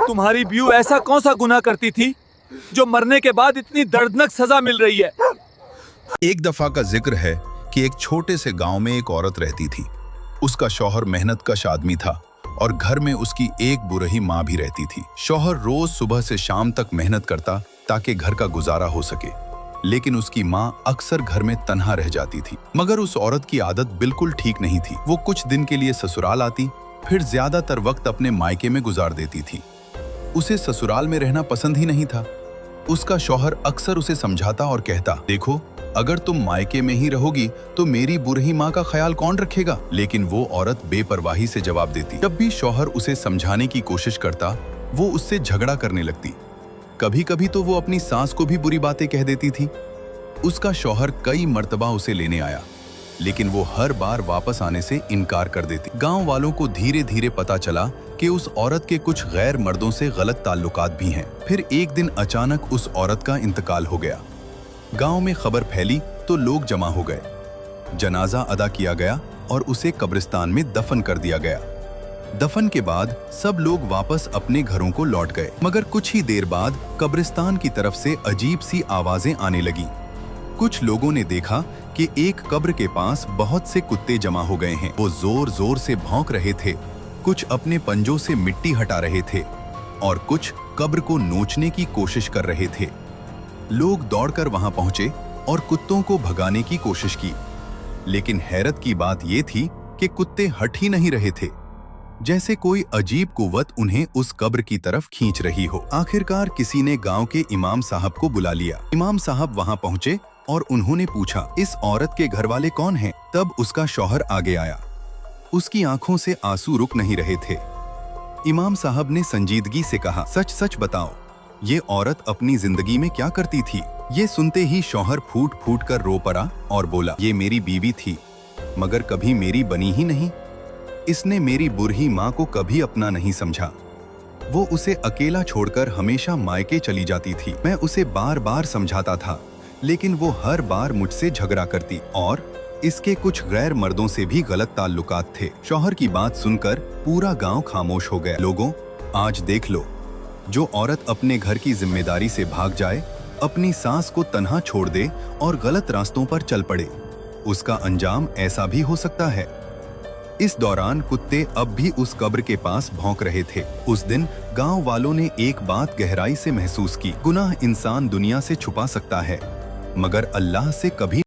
तुम्हारी ब्यू ऐसा कौन सा गुनाह करती थी जो मरने के बाद इतनी दर्दनाक सजा मिल रही है? एक दफा का जिक्र है कि एक छोटे से गांव में एक औरत रहती थी। उसका शौहर मेहनतकश आदमी था और घर में उसकी एक बुरही माँ भी रहती थी। शौहर रोज सुबह से शाम तक मेहनत करता ताकि घर का गुजारा हो सके, लेकिन उसकी माँ अक्सर घर में तन्हा रह जाती थी। मगर उस औरत की आदत बिल्कुल ठीक नहीं थी। वो कुछ दिन के लिए ससुराल आती, फिर ज्यादातर वक्त अपने मायके में गुजार देती थी। उसे ससुराल में रहना पसंद ही नहीं था। उसका शौहर अक्सर उसे समझाता और कहता, देखो, अगर तुम मायके में ही रहोगी तो मेरी बुरही माँ का ख्याल कौन रखेगा? लेकिन वो औरत बेपरवाही से जवाब देती। जब भी शौहर उसे समझाने की कोशिश करता, वो उससे झगड़ा करने लगती। कभी कभी तो वो अपनी सास को भी बुरी बातें कह देती थी। उसका शौहर कई मर्तबा उसे लेने आया, लेकिन वो हर बार वापस आने से इनकार कर देती। गांव वालों को धीरे धीरे पता चला कि उस औरत के कुछ गैर मर्दों से गलत ताल्लुकात भी हैं। फिर एक दिन अचानक उस औरत का इंतकाल हो गया। गांव में खबर फैली तो लोग जमा हो गए। जनाजा अदा किया गया और उसे कब्रिस्तान में दफन कर दिया गया। दफन के बाद सब लोग वापस अपने घरों को लौट गए, मगर कुछ ही देर बाद कब्रिस्तान की तरफ से अजीब सी आवाजें आने लगी। कुछ लोगों ने देखा कि एक कब्र के पास बहुत से कुत्ते जमा हो गए हैं। वो जोर जोर से भौंक रहे थे, कुछ अपने पंजों से मिट्टी हटा रहे थे और कुछ कब्र को नोचने की कोशिश कर रहे थे। लोग दौड़कर वहां पहुंचे और कुत्तों को भगाने की कोशिश की, लेकिन हैरत की बात यह थी कि कुत्ते हट ही नहीं रहे थे, जैसे कोई अजीब कुव्वत उन्हें उस कब्र की तरफ खींच रही हो। आखिरकार किसी ने गांव के इमाम साहब को बुला लिया। इमाम साहब वहां पहुंचे और उन्होंने पूछा, इस औरत के घर वाले कौन हैं? तब उसका शौहर आगे आया। उसकी आंखों से आंसू रुक नहीं रहे थे। इमाम साहब ने संजीदगी से कहा, सच सच बताओ, ये औरत अपनी जिंदगी में क्या करती थी? ये सुनते ही शौहर फूट फूट कर रो पड़ा और बोला, ये मेरी बीवी थी, मगर कभी मेरी बनी ही नहीं। इसने मेरी बुरही माँ को कभी अपना नहीं समझा। वो उसे अकेला छोड़कर हमेशा मायके चली जाती थी। मैं उसे बार बार समझाता था, लेकिन वो हर बार मुझसे झगड़ा करती और इसके कुछ गैर मर्दों से भी गलत ताल्लुकात थे। शौहर की बात सुनकर पूरा गांव खामोश हो गया। लोगों, आज देख लो, जो औरत अपने घर की जिम्मेदारी से भाग जाए, अपनी सास को तन्हा छोड़ दे और गलत रास्तों पर चल पड़े, उसका अंजाम ऐसा भी हो सकता है। इस दौरान कुत्ते अब भी उस कब्र के पास भौंक रहे थे। उस दिन गांव वालों ने एक बात गहराई से महसूस की, गुनाह इंसान दुनिया से छुपा सकता है, मगर अल्लाह से कभी